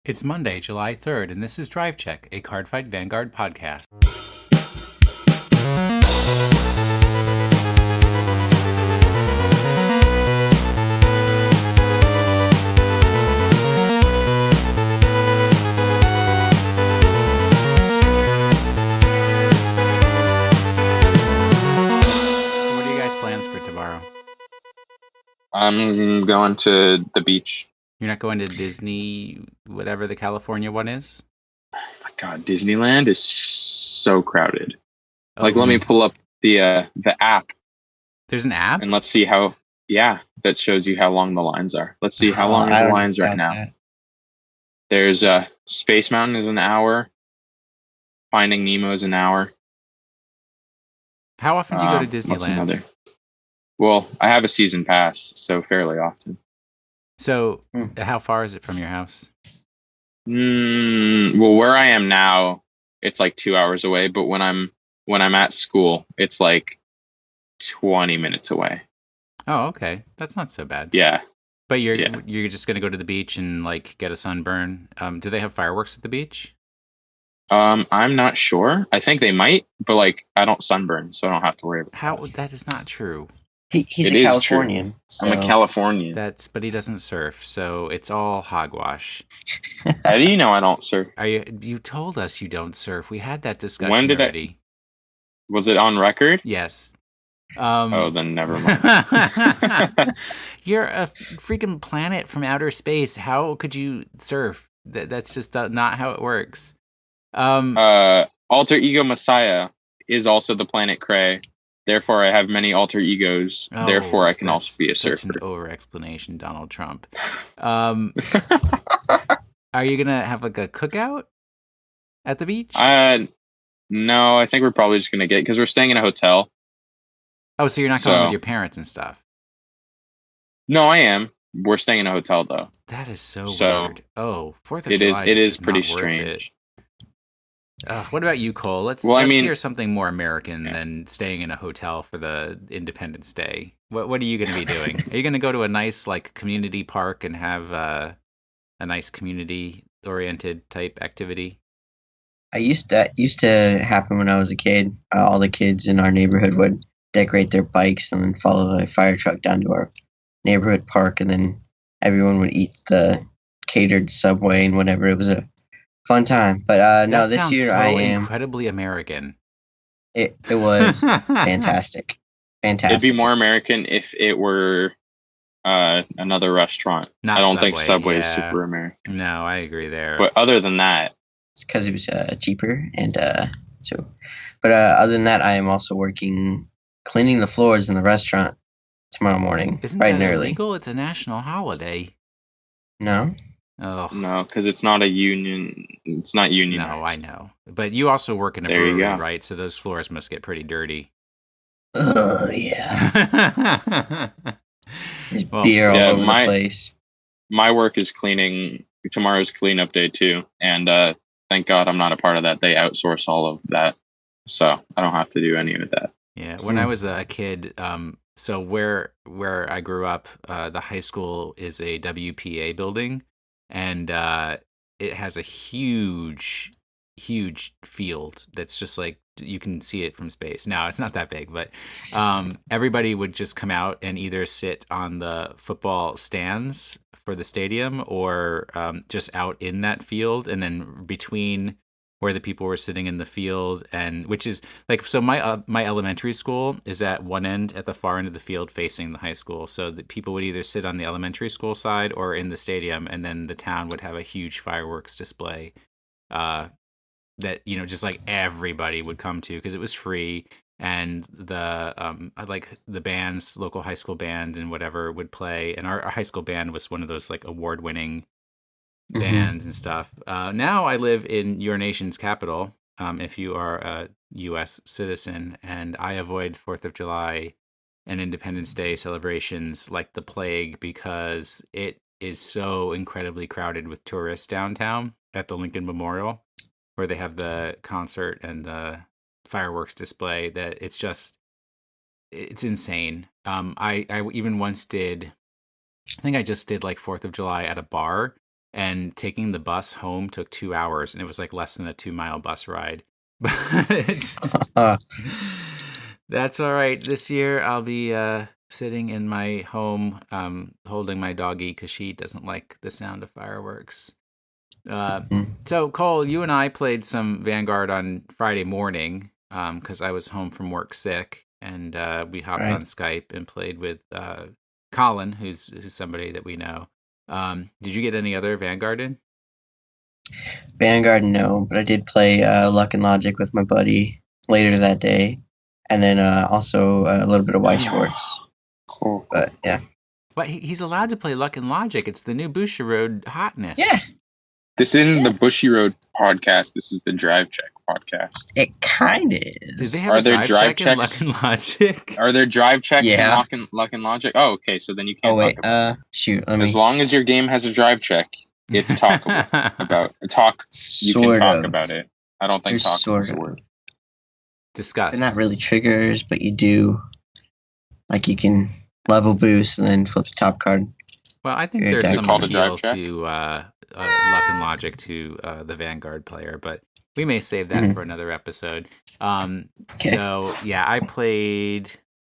It's Monday, July 3rd, and this is Drive Check, a Cardfight Vanguard podcast. What are you guys' plans for tomorrow? I'm going to the beach. You're not going to Disney, whatever the California one is? My God, Disneyland is so crowded. Oh, Let me pull up the app There's an app? and let's see how. Yeah, that shows you how long the lines are. Let's see how long are the lines right now. There's Space Mountain is an hour. Finding Nemo is an hour. How often do you go to What's Disneyland? another? Well, I have a season pass, so fairly often. So, how far is it from your house? Well, where I am now, it's like 2 hours away. But when I'm at school, it's like 20 minutes away. Oh, okay. That's not so bad. Yeah. But you're just going to go to the beach and like get a sunburn. Do they have fireworks at the beach? I'm not sure. I think they might, but like I don't sunburn, so I don't have to worry about that. That is not true. He's It a is Californian. I'm a Californian. But he doesn't surf, so it's all hogwash. How do you know I don't surf? You told us you don't surf. We had that discussion When did already. Was it on record? Yes. Oh, then never mind. You're a freaking planet from outer space. How could you surf? That's just not how it works. Alter ego Messiah is also the planet Cray. Therefore, I have many alter egos. Therefore, I can also be a surfer. Such an over-explanation, Donald Trump. Are you gonna have like a cookout at the beach? No, I think we're probably just gonna because we're staying in a hotel. Oh, so you're not going with your parents and stuff? No, I am. We're staying in a hotel though. That is so weird. Oh, 4th of July. It is pretty strange. What about you, Cole? Let's hear something more American than staying in a hotel for the Independence Day. What are you going to be doing? Are you going to go to a nice like community park and have a nice community-oriented type activity? I used to happen when I was a kid. All the kids in our neighborhood would decorate their bikes and then follow a fire truck down to our neighborhood park, and then everyone would eat the catered Subway and whatever. It was a fun time. But no, this year I am incredibly American. It was fantastic. It'd be more American if it were another restaurant. I don't think Subway is super American. No, I agree there. But other than that, it's because it was cheaper, and so. But other than that, I am also working cleaning the floors in the restaurant tomorrow morning. Isn't bright that and early. illegal? It's a national holiday. No. Oh no, because it's not a union. It's not union. No, I know. But you also work in a brewery, right? So those floors must get pretty dirty. Oh yeah. There's beer all over the place. My work is cleaning. Tomorrow's cleanup day too, and thank God I'm not a part of that. They outsource all of that, so I don't have to do any of that. Yeah, when I was a kid, so where I grew up, the high school is a WPA building, and it has a huge field that's just like you can see it from space. Now it's not that big, but everybody would just come out and either sit on the football stands for the stadium or just out in that field, and then between where the people were sitting in the field, and which is like, so my elementary school is at one end, at the far end of the field facing the high school, so that people would either sit on the elementary school side or in the stadium, and then the town would have a huge fireworks display that, you know, just like everybody would come to because it was free, and the like the bands, local high school band and whatever would play, and our high school band was one of those like award-winning bands and stuff. Now I live in your nation's capital, if you are a U.S. citizen, and I avoid 4th of July and Independence Day celebrations like the plague because it is so incredibly crowded with tourists downtown at the Lincoln Memorial, where they have the concert and the fireworks display, that it's insane. I even once did, I think I just did like 4th of July at a bar, and taking the bus home took 2 hours, and it was like less than a 2-mile bus ride. But that's all right. This year I'll be sitting in my home, holding my doggy because she doesn't like the sound of fireworks. So Cole, you and I played some Vanguard on Friday morning because I was home from work sick, and we hopped on Skype and played with Colin, who's somebody that we know. Did you get any other Vanguard in? Vanguard, no, but I did play Luck and Logic with my buddy later that day, and then also a little bit of White Schwartz. Cool. But yeah. But he's allowed to play Luck and Logic. It's the new Bushiroad hotness. Yeah. This isn't the Bushy Road podcast. This is the Drive Check podcast. It kind of is. Did they have drive check in Luck and Logic? Are there drive checks in Luck and Logic? Oh, okay. So then you can't talk about it. Shoot. As long as your game has a drive check, it's talkable about. You can talk about it. I don't think talk is a word. Discuss. They're not really triggers, but you do. Like you can level boost and then flip the top card. Well, I think there's some appeal to Luck and Logic to the Vanguard player, but we may save that for another episode. So, yeah, I played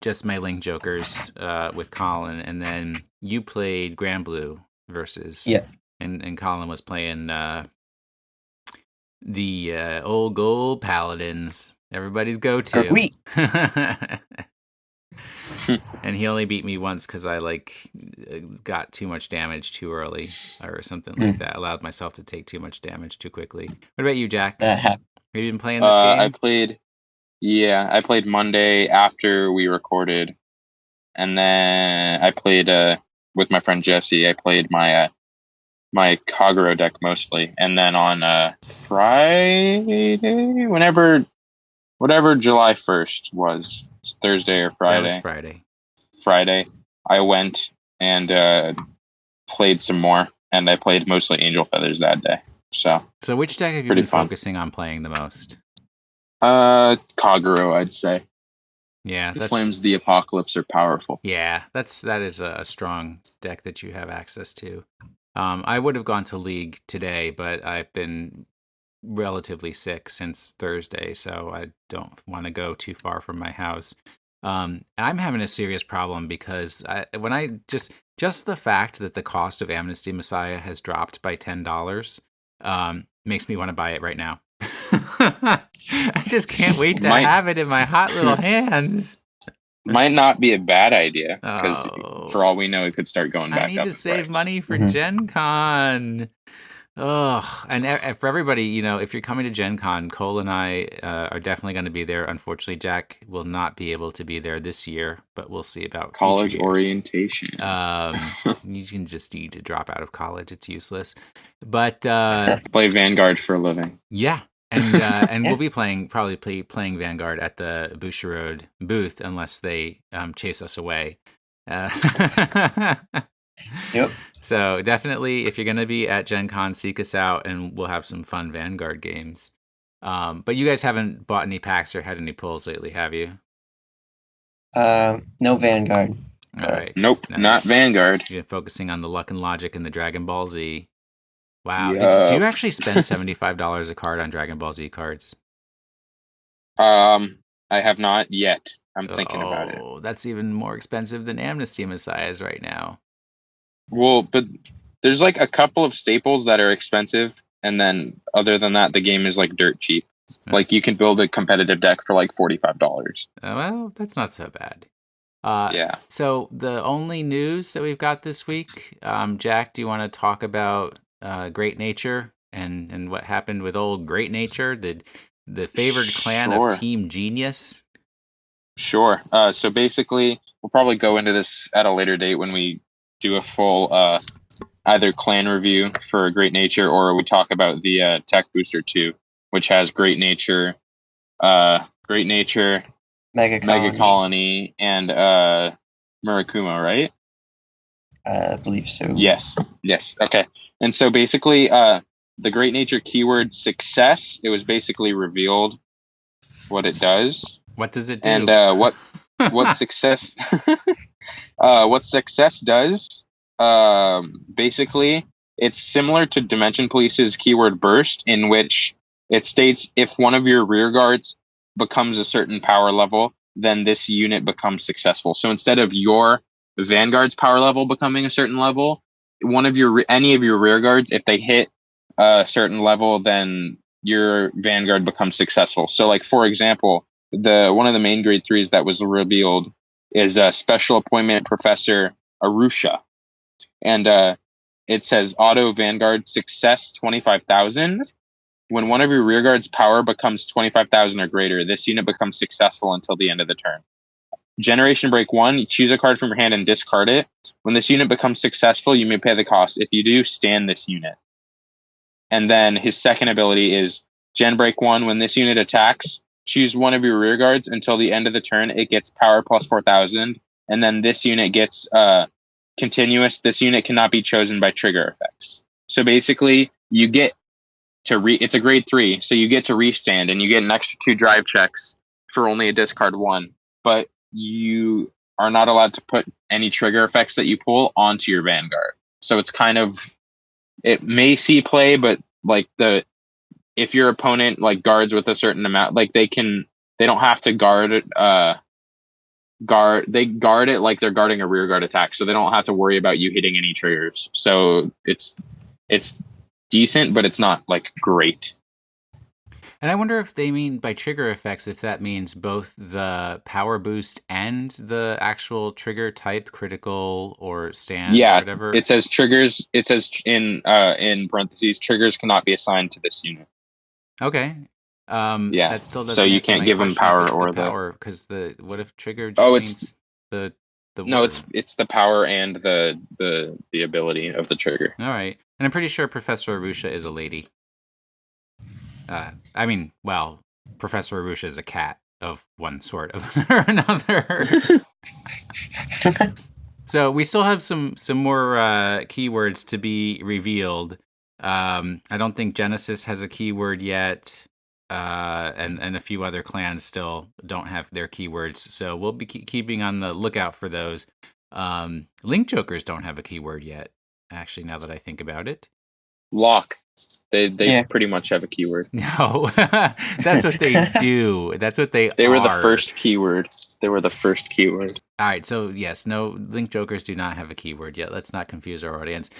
just my Link Jokers with Colin, and then you played Grand Blue versus... Yeah. And Colin was playing the old gold Paladins. Everybody's go-to. And he only beat me once because I got too much damage too early or something like that. Allowed myself to take too much damage too quickly. What about you, Jack? Have you been playing this game? I played Monday after we recorded, and then I played with my friend Jesse. I played my Kagero deck mostly, and then on Friday, whatever July 1st was. Thursday or Friday. That was Friday. Friday, I went and played some more, and I played mostly Angel Feathers that day. So which deck have you been focusing on playing the most? Kagero, I'd say. Yeah, the Flames of the Apocalypse are powerful. Yeah, that is a strong deck that you have access to. I would have gone to League today, but I've been relatively sick since Thursday, so I don't want to go too far from my house. I'm having a serious problem because when I just the fact that the cost of Amnesty Messiah has dropped by $10 makes me want to buy it right now. I just can't wait to have it in my hot little hands. Might not be a bad idea because for all we know, it could start going back up. I need to save money for Gen Con. Oh, and for everybody, if you're coming to Gen Con, Cole and I are definitely going to be there. Unfortunately, Jack will not be able to be there this year, but we'll see about college orientation. You can just need to drop out of college; it's useless. But play Vanguard for a living. Yeah, and we'll be playing Vanguard at the Bushiroad booth unless they chase us away. Yep. So definitely, if you're going to be at Gen Con, seek us out, and we'll have some fun Vanguard games. But you guys haven't bought any packs or had any pulls lately, have you? No Vanguard. All right. Nope, not Vanguard. You're focusing on the Luck and Logic and the Dragon Ball Z. Wow. Yep. Do you actually spend $75 a card on Dragon Ball Z cards? I have not yet. I'm thinking about it. Oh, that's even more expensive than Amnesty Messiahs right now. Well, but there's a couple of staples that are expensive, and then other than that, the game is dirt cheap. You can build a competitive deck for $45. Well, that's not so bad. Yeah. So the only news that we've got this week, Jack, do you want to talk about Great Nature and what happened with old Great Nature, the favored clan of Team Genius? Sure. So basically, we'll probably go into this at a later date when we do a full either clan review for Great Nature, or we talk about the Tech Booster 2, which has Great Nature, Mega Colony, and Murakumo, right? I believe so. Yes. Okay. And so basically, the Great Nature keyword success, it was basically revealed what it does. What does it do? And what success what success does, basically it's similar to Dimension Police's keyword burst, in which it states if one of your rear guards becomes a certain power level, then this unit becomes successful. So instead of your Vanguard's power level becoming a certain level, any of your rear guards, if they hit a certain level, then your Vanguard becomes successful. So, like, for example, one of the main grade 3s that was revealed is a Special Appointment Professor Arusha, and it says auto Vanguard success 25,000. When one of your rear guards' power becomes 25,000 or greater, this unit becomes successful until the end of the turn. Generation Break 1, choose a card from your hand and discard it. When this unit becomes successful, you may pay the cost. If you do, stand this unit. And then his second ability is Gen Break 1, when this unit attacks, choose one of your rear guards until the end of the turn. It gets power plus 4,000. And then this unit gets continuous. This unit cannot be chosen by trigger effects. So basically, you get to it's a grade 3, so you get to restand, and you get an extra 2 drive checks for only a discard 1. But you are not allowed to put any trigger effects that you pull onto your Vanguard. So it's kind of, it may see play, but like if your opponent like guards with a certain amount, like they don't have to guard it. They guard it like they're guarding a rear guard attack, so they don't have to worry about you hitting any triggers. So it's decent, but it's not like great. And I wonder if they mean by trigger effects, if that means both the power boost and the actual trigger type, critical or stand, or whatever. It says triggers. It says in parentheses, triggers cannot be assigned to this unit. Okay. That still doesn't. So you can't give them power or the power, because what if trigger? It's means the no, word? it's the power and the ability of the trigger. All right, and I'm pretty sure Professor Arusha is a lady. Professor Arusha is a cat of one sort or another. So we still have some more keywords to be revealed. I don't think Genesis has a keyword yet, and a few other clans still don't have their keywords. So we'll be keeping on the lookout for those. Link Jokers don't have a keyword yet, actually, now that I think about it. Lock. They pretty much have a keyword. No, that's what they do. That's what they were are. the first keyword. They were the first keyword. All right, so yes, no, Link Jokers do not have a keyword yet. Let's not confuse our audience.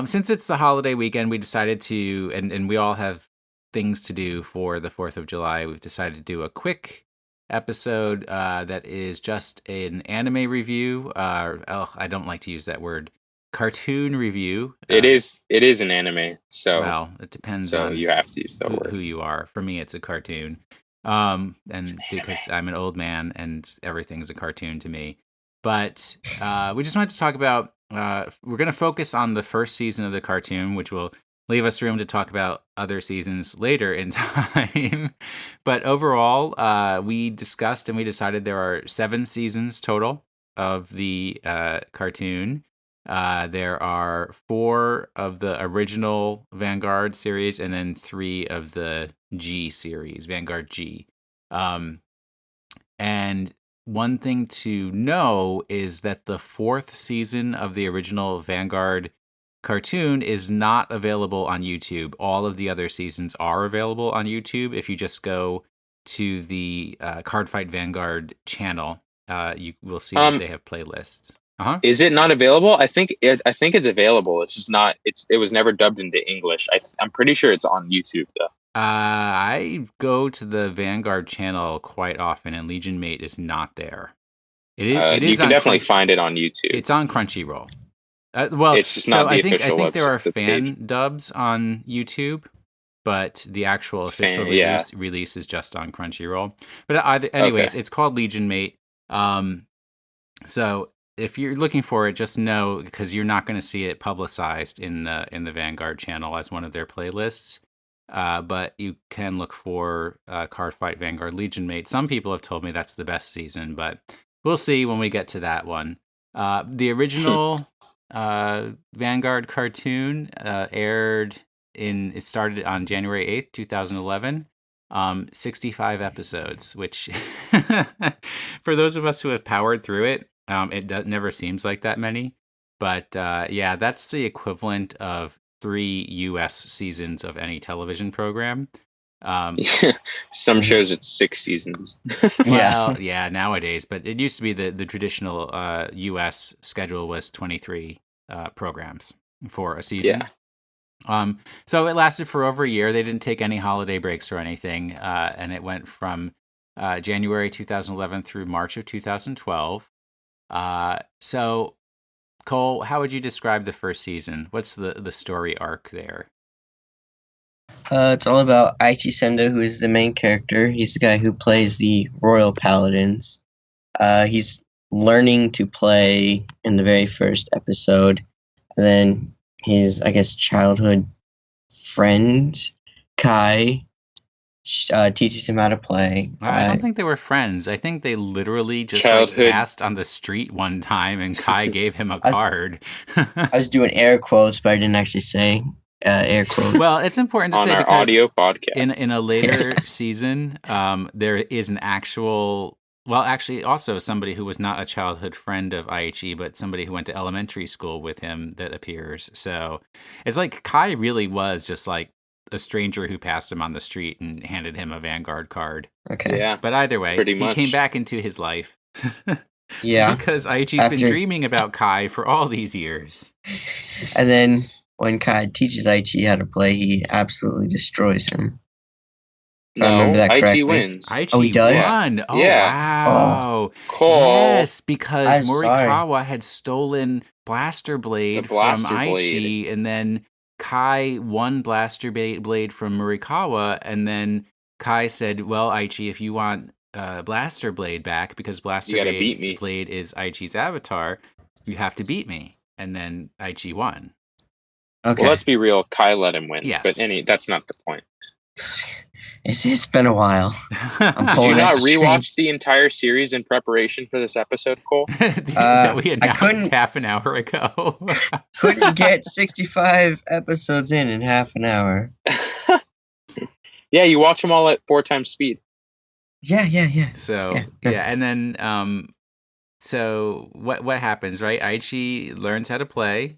Since it's the holiday weekend, we decided to, and we all have things to do for the 4th of July, we've decided to do a quick episode that is just an anime review. I don't like to use that word. Cartoon review. It is an anime, so well, it depends on you have to use that word. Who you are. For me, it's a cartoon, and because I'm an old man and everything's a cartoon to me. But we just wanted to talk about. We're going to focus on the first season of the cartoon, which will leave us room to talk about other seasons later in time. But overall, we discussed and we decided there are 7 seasons total of the cartoon. There are 4 of the original Vanguard series and then 3 of the G series, Vanguard G. And one thing to know is that the 4th season of the original Vanguard cartoon is not available on YouTube. All of the other seasons are available on YouTube. If you just go to the Cardfight Vanguard channel, you will see that they have playlists. Uh-huh. Is it not available? I think it's available. It's just not. It was never dubbed into English. I'm pretty sure it's on YouTube though. I go to the Vanguard channel quite often, and Legion Mate is not there. It is. You can definitely find it on YouTube. It's on Crunchyroll. It's just not the official. I think there are fan dubs on YouTube, but the actual official release is just on Crunchyroll. But anyways, It's called Legion Mate. So if you're looking for it, just know, because you're not going to see it publicized in the Vanguard channel as one of their playlists. But you can look for Cardfight Vanguard Legion Mate. Some people have told me that's the best season, but we'll see when we get to that one. The original Vanguard cartoon it started on January 8th, 2011. 65 episodes, which for those of us who have powered through it, it never seems like that many. But that's the equivalent of 3 U.S. seasons of any television program. Some shows it's 6 seasons. Well, yeah, nowadays, but it used to be the traditional U.S. schedule was 23 programs for a season. Yeah. So it lasted for over a year. They didn't take any holiday breaks or anything, and it went from January 2011 through March of 2012. So, Cole, how would you describe the first season? What's the story arc there? It's all about Aichi Sendo, who is the main character. He's the guy who plays the Royal Paladins. He's learning to play in the very first episode, and then his, I guess, childhood friend Kai teaches him how to play. I don't think they were friends. I think they literally just passed on the street one time, and Kai gave him a card. I was doing air quotes, but I didn't actually say air quotes. Well, it's important to on say our because audio podcast. in a later season, there is an actual. Well, actually, also somebody who was not a childhood friend of Aichi, but somebody who went to elementary school with him that appears. So it's like Kai really was just like a stranger who passed him on the street and handed him a Vanguard card. Okay. Yeah. But either way, Pretty he much. came back into his life. Yeah. Because Aichi's been dreaming about Kai for all these years. And then when Kai teaches Aichi how to play, he absolutely destroys him. No, remember that Aichi correctly. wins. Aichi he does? won. Oh, Yeah. wow. Cole. Yes, because I'm Morikawa had stolen Blaster Blade The Blaster from Aichi, Blade. and then Kai won Blaster Blade from Morikawa, and then Kai said, well, Aichi, if you want Blaster Blade back, because Blaster You gotta beat me. Blade is Aichi's avatar, you have to beat me. And then Aichi won. Okay. Well, let's be real. Kai let him win. Yes. But that's not the point. It's been a while. Did pulling you not that string. rewatch the entire series in preparation for this episode, Cole? That we I announced couldn't- half an hour ago. Couldn't get 65 episodes in half an hour. Yeah, you watch them all at 4 times speed. Yeah. So Yeah. yeah, and then so what happens, right? Aichi learns how to play.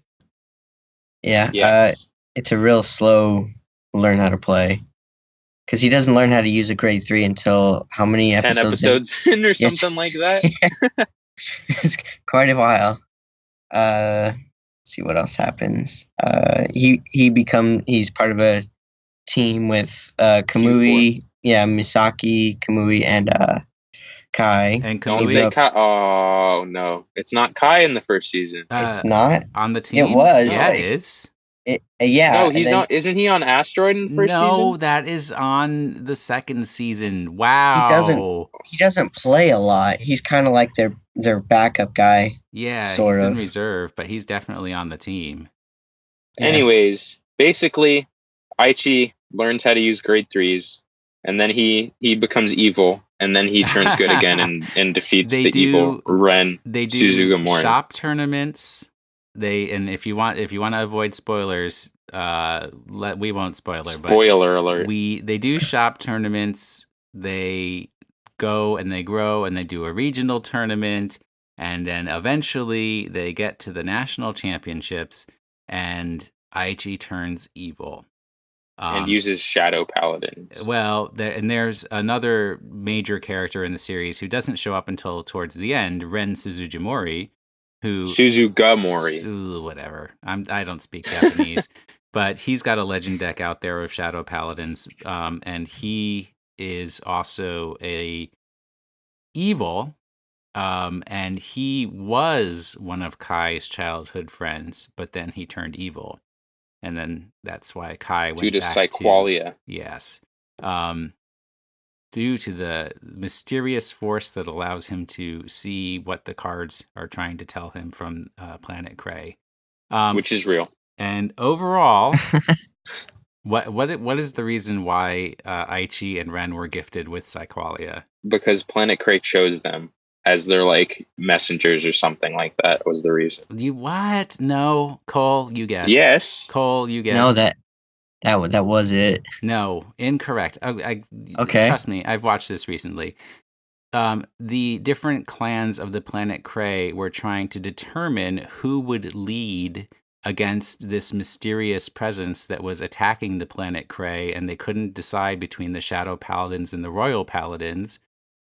Yeah. Yes. It's a real slow learn how to play. Because he doesn't learn how to use a grade 3 until how many 10 episodes? episodes in or Yes. something like that. It's quite a while. See what else happens. He's part of a team with Kamui, Misaki, Kamui, and Kai. And Don't Kamui, say Kai. Oh, no. It's not Kai in the first season. It's not. on the team. was, Yeah, like- it is. Yeah. No, he's not. Isn't he on Asteroid in the first No, season? that is on the second season. Wow. He doesn't play a lot. He's kind of like their backup guy. Yeah, Sort he's in of. reserve, but he's definitely on the team. Yeah. Anyways, basically, Aichi learns how to use grade 3s, and then he becomes evil, and then he turns good again and defeats They the do- evil Ren They do Suzugamori. shop tournaments. And if you want to avoid spoilers, we won't spoiler. Spoiler alert. But they do shop tournaments. They go and they grow and they do a regional tournament, and then eventually they get to the national championships, and Aichi turns evil. And uses Shadow Paladins. Well, there's another major character in the series who doesn't show up until towards the end, Ren Suzujimori, who Suzugamori. whatever. I don't speak Japanese, but he's got a legend deck out there of Shadow Paladins, and he is also a evil, and he was one of Kai's childhood friends, but then he turned evil, and then that's why Kai went Due to back Psyqualia. yes. Due to the mysterious force that allows him to see what the cards are trying to tell him from Planet Cray. Which is real. And overall, what is the reason why Aichi and Ren were gifted with Psyqualia? Because Planet Cray chose them as their like messengers or something like that was the reason. You what? No, Cole, you guess. Yes. Cole, you guess. No, that was it. No, incorrect. Okay. Trust me, I've watched this recently. The different clans of the Planet Cray were trying to determine who would lead against this mysterious presence that was attacking the planet Krei, and they couldn't decide between the Shadow Paladins and the Royal Paladins.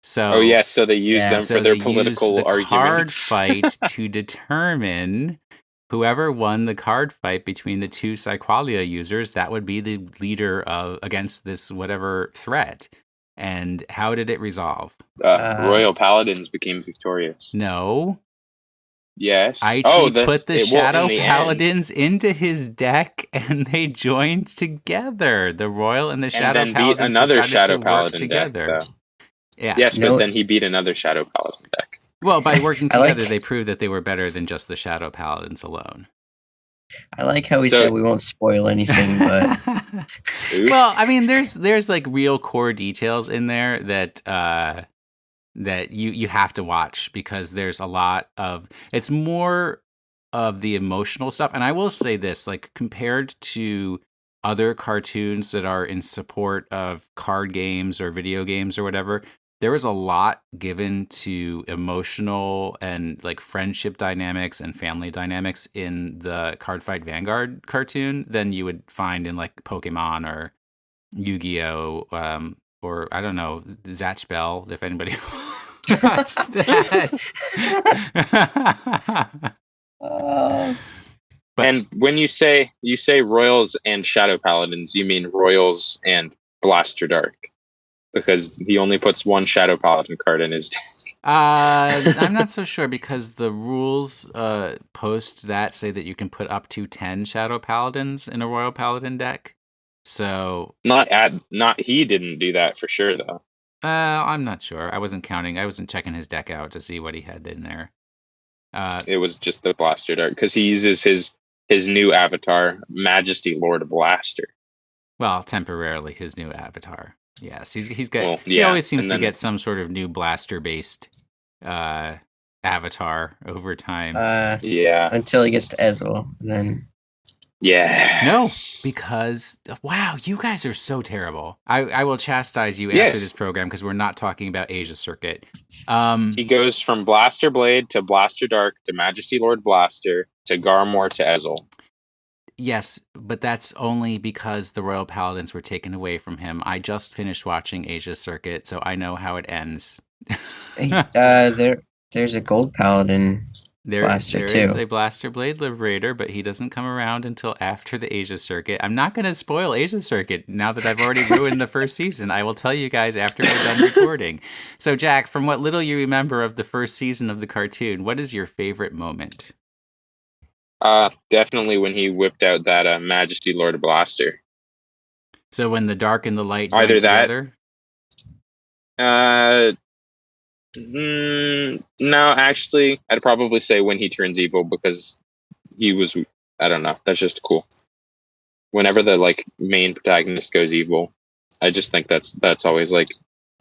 So, Oh yes, so they use them so for their they used political the card arguments. fight to determine whoever won the card fight between the two Psyqualia users, that would be the leader against this whatever threat. And how did it resolve? Royal Paladins became victorious. No. Yes. Aichi put the Shadow Paladins into his deck, and they joined together. The Royal and the Shadow and then Paladins beat another Shadow Paladin together. Deck, yes, No. but then he beat another Shadow Paladin deck. Well, by working together, they proved that they were better than just the Shadow Paladins alone. I like how we said we won't spoil anything, but well, I mean, there's like real core details in there that that you have to watch, because there's a lot of, it's more of the emotional stuff. And I will say this, like, compared to other cartoons that are in support of card games or video games or whatever, there was a lot given to emotional and like friendship dynamics and family dynamics in the Cardfight Vanguard cartoon than you would find in like Pokemon or Yu-Gi-Oh! Or I don't know, Zatch Bell, if anybody watched that. And when you say Royals and Shadow Paladins, you mean Royals and Blaster Dark, because he only puts one Shadow Paladin card in his deck. I'm not so sure, because the rules post that say that you can put up to 10 Shadow Paladins in a Royal Paladin deck. So he didn't do that for sure though. I'm not sure. I wasn't counting. I wasn't checking his deck out to see what he had in there. It was just the Blaster Dart, because he uses his new avatar, Majesty Lord Blaster. Well, temporarily his new avatar. Yes, he's got. He always seems to get some sort of new blaster based avatar over time. Until he gets to Ezel, and then. Yeah. No, because wow, you guys are so terrible. I will chastise you after this program, because we're not talking about Asia Circuit. He goes from Blaster Blade to Blaster Dark to Majesty Lord Blaster to Garmor to Ezel. Yes, but that's only because the Royal Paladins were taken away from him. I just finished watching Asia Circuit, so I know how it ends. There's a Gold Paladin. There is a Blaster Blade Liberator, but he doesn't come around until after the Asia Circuit. I'm not going to spoil Asia Circuit now that I've already ruined the first season. I will tell you guys after we're done recording. So, Jack, from what little you remember of the first season of the cartoon, what is your favorite moment? Definitely when he whipped out that Majesty Lord Blaster. So when the dark and the light joined together? No, actually, I'd probably say when he turns evil, because he was, I don't know, that's just cool. Whenever the like main protagonist goes evil, I just think that's always like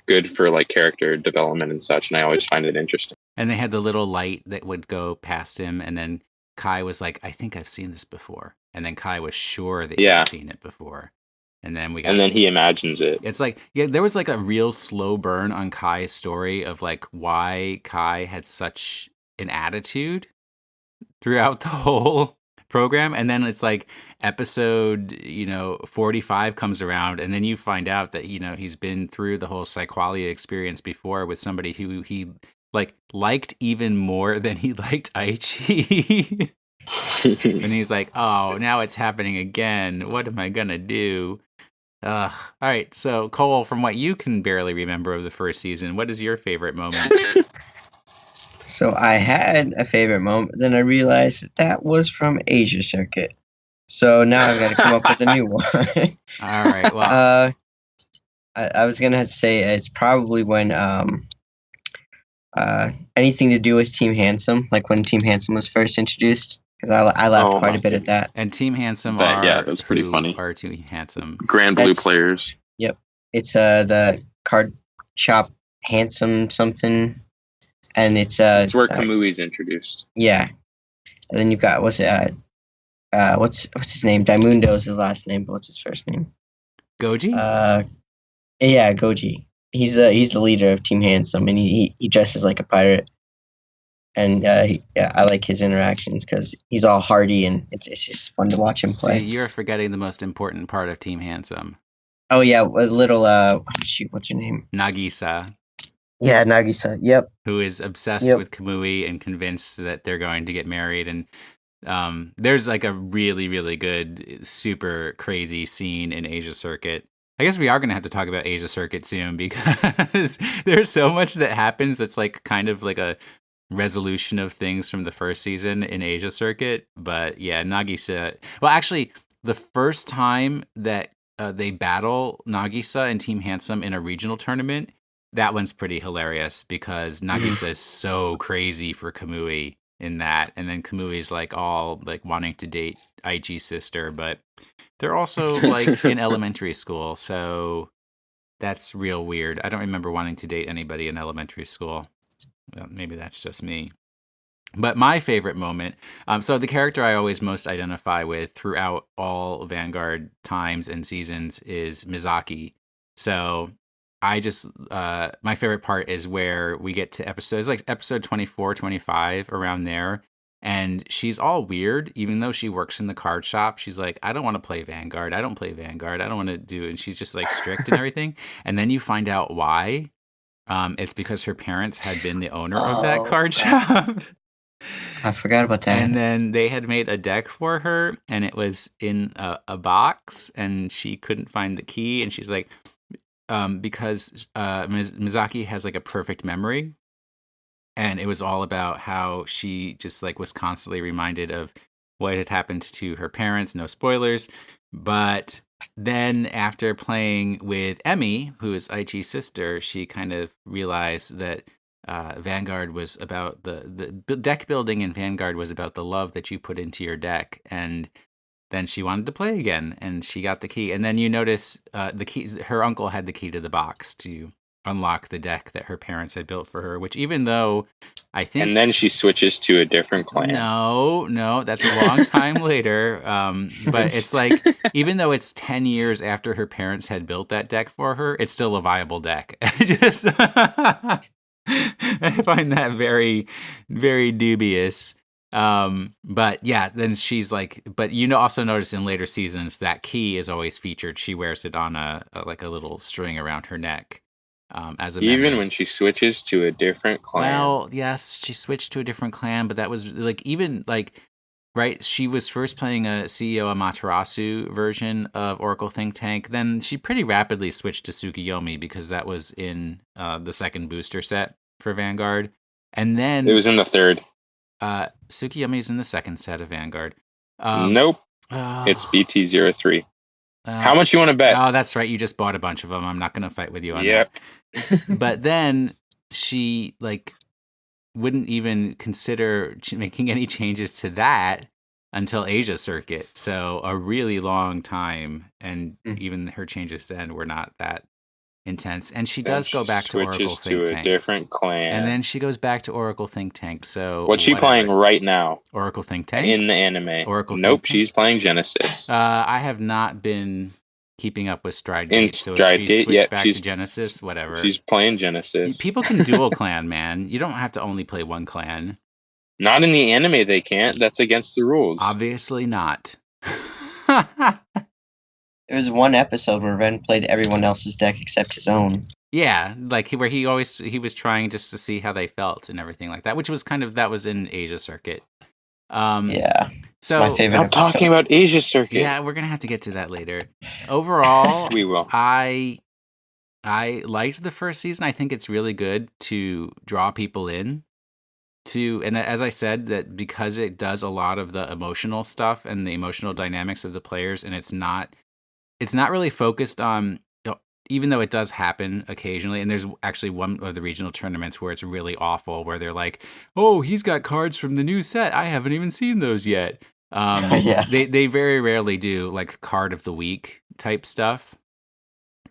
good for like character development and such, and I always find it interesting. And they had the little light that would go past him, and then Kai was like, I think I've seen this before. And then Kai was sure that he had seen it before. And then then he imagines it. It's like, there was like a real slow burn on Kai's story of like why Kai had such an attitude throughout the whole program. And then it's like episode, 45 comes around, and then you find out that, he's been through the whole Psyqualia experience before with somebody who he liked even more than he liked Aichi. And he's like, oh, now it's happening again. What am I gonna do? All right, so Cole, from what you can barely remember of the first season, what is your favorite moment? So I had a favorite moment, then I realized that was from Asia Circuit. So now I've got to come up with a new one. All right, well, I was gonna say it's probably when anything to do with Team Handsome, like when Team Handsome was first introduced. Because I laughed quite a bit at that. And Team Handsome that's pretty funny. Are Team Handsome Grand Blue players. Yep, it's the card shop Handsome something, and it's where Kamui's introduced. Yeah, and then you've got what's his name? Daimundo's his last name, but what's his first name? Goji. Yeah, Goji. He's the leader of Team Handsome, and he dresses like a pirate. and yeah, I like his interactions because he's all hearty and it's just fun to watch him See, play. you're forgetting the most important part of Team Handsome. Oh yeah, a little shoot, what's her name? Nagisa. Yeah, Nagisa. Yep. Who is obsessed with Kamui and convinced that they're going to get married. And there's like a really, really good, super crazy scene in Asia Circuit. I guess we are going to have to talk about Asia Circuit soon because there's so much that happens that's like kind of like a resolution of things from the first season in Asia Circuit. But yeah, Nagisa. Well, actually, the first time that they battle Nagisa and Team Handsome in a regional tournament, that one's pretty hilarious because Nagisa is so crazy for Kamui in that, and then Kamui's like all like wanting to date Aichi's sister, but they're also like in elementary school, so that's real weird. I don't remember wanting to date anybody in elementary school. Well, maybe that's just me. But my favorite moment, so the character I always most identify with throughout all Vanguard times and seasons is Mizaki. So I just, my favorite part is where we get to episodes like episode 24, 25, around there. And she's all weird, even though she works in the card shop. She's like, I don't want to play Vanguard. I don't play Vanguard. I don't want to do it. And she's just like strict and everything. And then you find out why. It's because her parents had been the owner of that card shop. I forgot about that. And then they had made a deck for her, and it was in a box, and she couldn't find the key. And she's like, because Mizaki has like a perfect memory, and it was all about how she just like was constantly reminded of what had happened to her parents. No spoilers, but then after playing with Emmy, who is Aichi's sister, she kind of realized that Vanguard was about the deck building, and Vanguard was about the love that you put into your deck. And then she wanted to play again, and she got the key. And then you notice the key. Her uncle had the key to the box to unlock the deck that her parents had built for her. Which, even though I think, and then she switches to a different clan. No, that's a long time later. But it's like, even though it's 10 years after her parents had built that deck for her, it's still a viable deck. I find that very, very dubious. But yeah, then she's like, but also notice in later seasons that key is always featured. She wears it on a little string around her neck. As a even memory. when she switches to a different clan. Well, yes, she switched to a different clan, but that was like, even like, right, she was first playing a CEO Amaterasu version of Oracle Think Tank. Then she pretty rapidly switched to Tsukiyomi because that was in the second booster set for Vanguard. And then it was in the third. Tsukiyomi is in the second set of Vanguard. Nope. It's BT03. How much you want to bet? Oh, that's right. You just bought a bunch of them. I'm not going to fight with you on that. But then she like wouldn't even consider making any changes to that until Asia Circuit. So a really long time, and even her changes then were not that intense. And she does go back to Oracle Think Tank. A different clan. And then she goes back to Oracle Think Tank. So what's she playing right now? Oracle Think Tank? In the anime. Oracle Nope, Think she's playing Genesis. I have not been keeping up with Stride In Gate. So Stride if Gate, she switched back she's to Genesis, whatever. She's playing Genesis. People can dual clan, man. You don't have to only play one clan. Not in the anime, they can't. That's against the rules. Obviously not. There was one episode where Ren played everyone else's deck except his own. Yeah, like where he was trying just to see how they felt and everything like that, which was that was in Asia Circuit. Yeah. So my favorite I'm talking about Asia Circuit. Yeah, we're gonna have to get to that later. Overall, we will. I liked the first season. I think it's really good to draw people in to, and as I said, that because it does a lot of the emotional stuff and the emotional dynamics of the players, and it's not really focused on, even though it does happen occasionally, and there's actually one of the regional tournaments where it's really awful, where they're like, oh, he's got cards from the new set. I haven't even seen those yet. Yeah. They very rarely do like card of the week type stuff.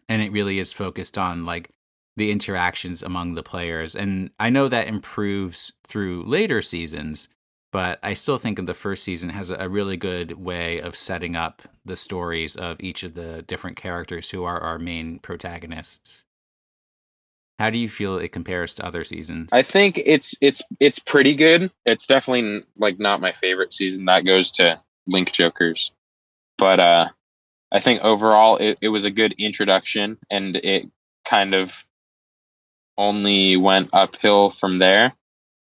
And it really is focused on like the interactions among the players. And I know that improves through later seasons, but I still think the first season has a really good way of setting up the stories of each of the different characters who are our main protagonists. How do you feel it compares to other seasons? I think it's pretty good. It's definitely like not my favorite season. That goes to Link Jokers. But I think overall it was a good introduction, and it kind of only went uphill from there.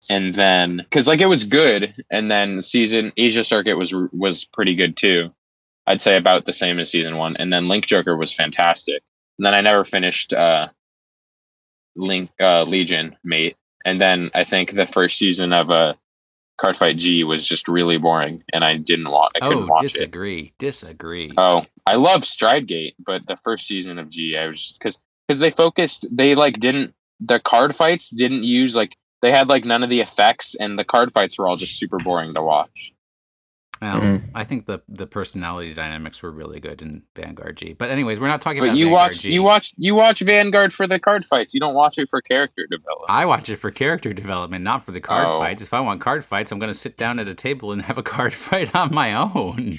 And then, because like it was good, and then season Asia Circuit was pretty good too. I'd say about the same as season 1. And then Link Joker was fantastic. And then I never finished Link Legion Mate. And then I think the first season of Cardfight G was just really boring, and I couldn't watch it. Disagree. Oh, I love Stridegate, but the first season of G, I was just because the card fights didn't use they had none of the effects, and the card fights were all just super boring to watch. Well, I think the personality dynamics were really good in Vanguard G. But anyways, we're not talking about Vanguard G. You watch Vanguard for the card fights. You don't watch it for character development. I watch it for character development, not for the card fights. If I want card fights, I'm going to sit down at a table and have a card fight on my own.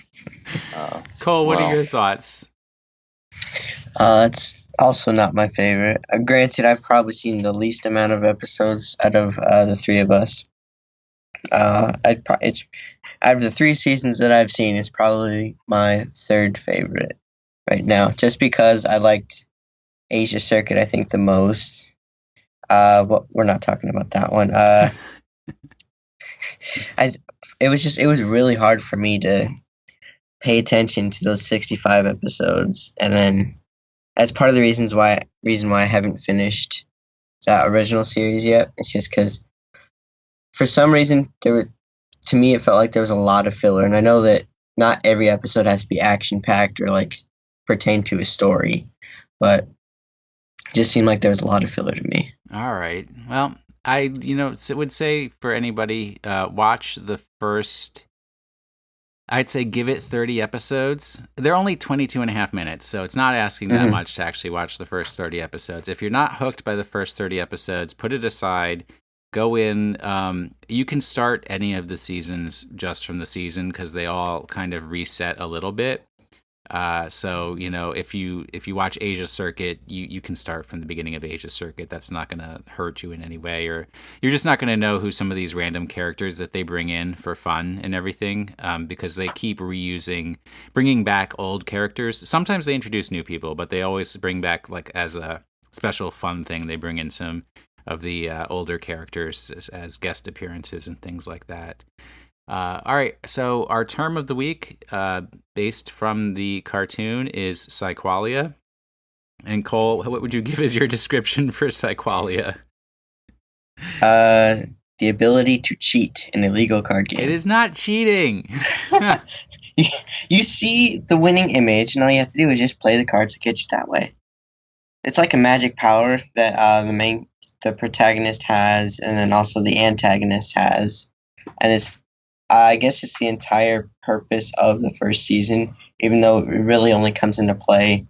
Cole, what are your thoughts? It's also not my favorite. Granted, I've probably seen the least amount of episodes out of the three of us. It's out of the 3 seasons that I've seen, it's probably my third favorite right now, just because I liked Asia Circuit, I think, the most. But we're not talking about that one. It was really hard for me to pay attention to those 65 episodes, and then that's part of the reason why I haven't finished that original series yet. It's just because for some reason to me it felt like there was a lot of filler, and I know that not every episode has to be action packed or pertain to a story, but it just seemed like there was a lot of filler to me. All right. Well, I would say for anybody, watch the first. I'd say give it 30 episodes. They're only 22 and a half minutes, so it's not asking that much to actually watch the first 30 episodes. If you're not hooked by the first 30 episodes, put it aside. Go in. You can start any of the seasons just from the season because they all kind of reset a little bit. So if you watch Asia Circuit, you can start from the beginning of Asia Circuit. That's not going to hurt you in any way, or you're just not going to know who some of these random characters that they bring in for fun and everything, because they keep bringing back old characters. Sometimes they introduce new people, but they always bring back as a special fun thing. They bring in some of the older characters as guest appearances and things like that. All right, so our term of the week, based from the cartoon, is Psyqualia. And Cole, what would you give as your description for Psyqualia? The ability to cheat in a legal card game. It is not cheating. You see the winning image, and all you have to do is just play the cards to get you that way. It's like a magic power that the protagonist has, and then also the antagonist has, and it's I guess it's the entire purpose of the first season, even though it really only comes into play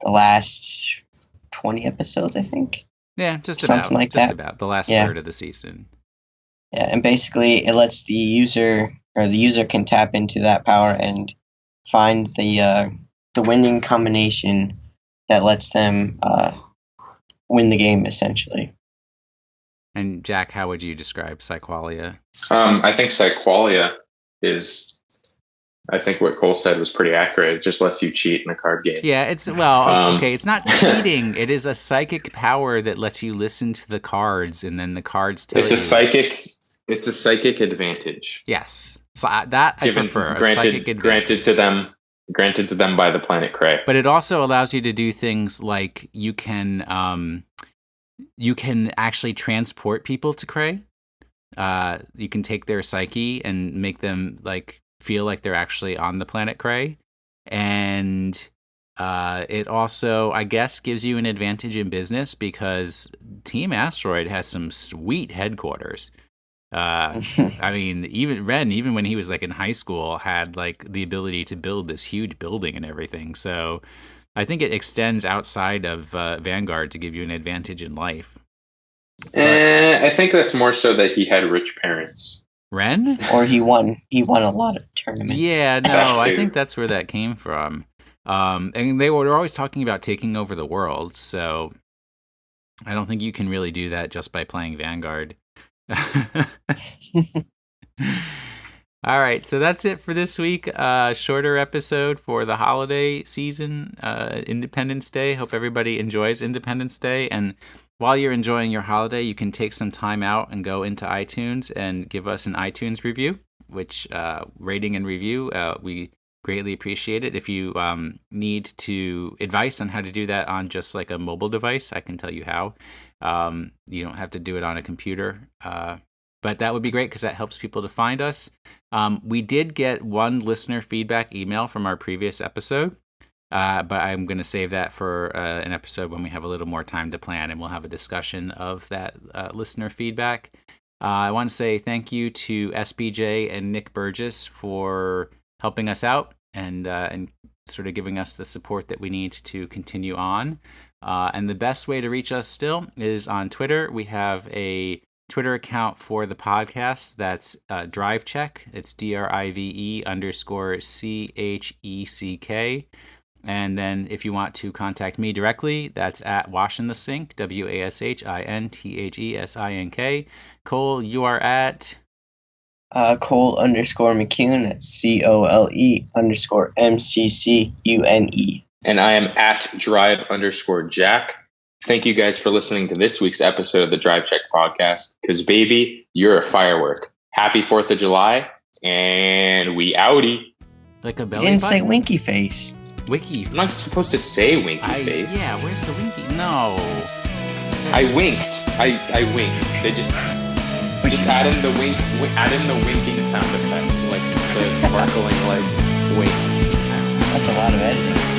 the last 20 episodes, I think. Yeah, just about the last third of the season. Yeah, and basically it lets the user can tap into that power and find the winning combination that lets them win the game, essentially. And Jack, how would you describe Psyqualia? I think Psyqualia is, I think what Cole said was pretty accurate. It just lets you cheat in a card game. Yeah, it's not cheating. It is a psychic power that lets you listen to the cards, and then the cards tell you. It's a psychic advantage. Yes, so I prefer. Granted to them by the planet Cray. But it also allows you to do things like you can actually transport people to Cray. You can take their psyche and make them feel like they're actually on the planet Cray. And it also, I guess, gives you an advantage in business because Team Asteroid has some sweet headquarters. I mean, even Ren, even when he was in high school, had the ability to build this huge building and everything. So I think it extends outside of Vanguard to give you an advantage in life. I think that's more so that he had rich parents. Ren? Or he won a lot of tournaments. Yeah, no, I think that's where that came from. And they were always talking about taking over the world, so I don't think you can really do that just by playing Vanguard. All right, so that's it for this week. Shorter episode for the holiday season, Independence Day. Hope everybody enjoys Independence Day. And while you're enjoying your holiday, you can take some time out and go into iTunes and give us an iTunes review, which rating and review, we greatly appreciate it. If you need advice on how to do that on just like a mobile device, I can tell you how. You don't have to do it on a computer. But that would be great because that helps people to find us. We did get one listener feedback email from our previous episode, but I'm going to save that for an episode when we have a little more time to plan, and we'll have a discussion of that listener feedback. I want to say thank you to SBJ and Nick Burgess for helping us out and sort of giving us the support that we need to continue on. And the best way to reach us still is on Twitter. We have a Twitter account for the podcast. That's Drive Check. It's DRIVE_CHECK. And then if you want to contact me directly, that's at Washinthesink, WASHINTHESINK. Cole, you are at Cole_McCune. That's COLE_MCCUNE. And I am at Drive_Jack. Thank you guys for listening to this week's episode of the Drive Check podcast. Because, baby, you're a firework. Happy 4th of July, and we outie. like a You belly didn't button. say winky face. Wiki. I'm not supposed to say winky face. Yeah, where's the winky? No. I winked. I winked. They just add in the winking sound effect, like the sparkling lights. Wink. That's a lot of editing.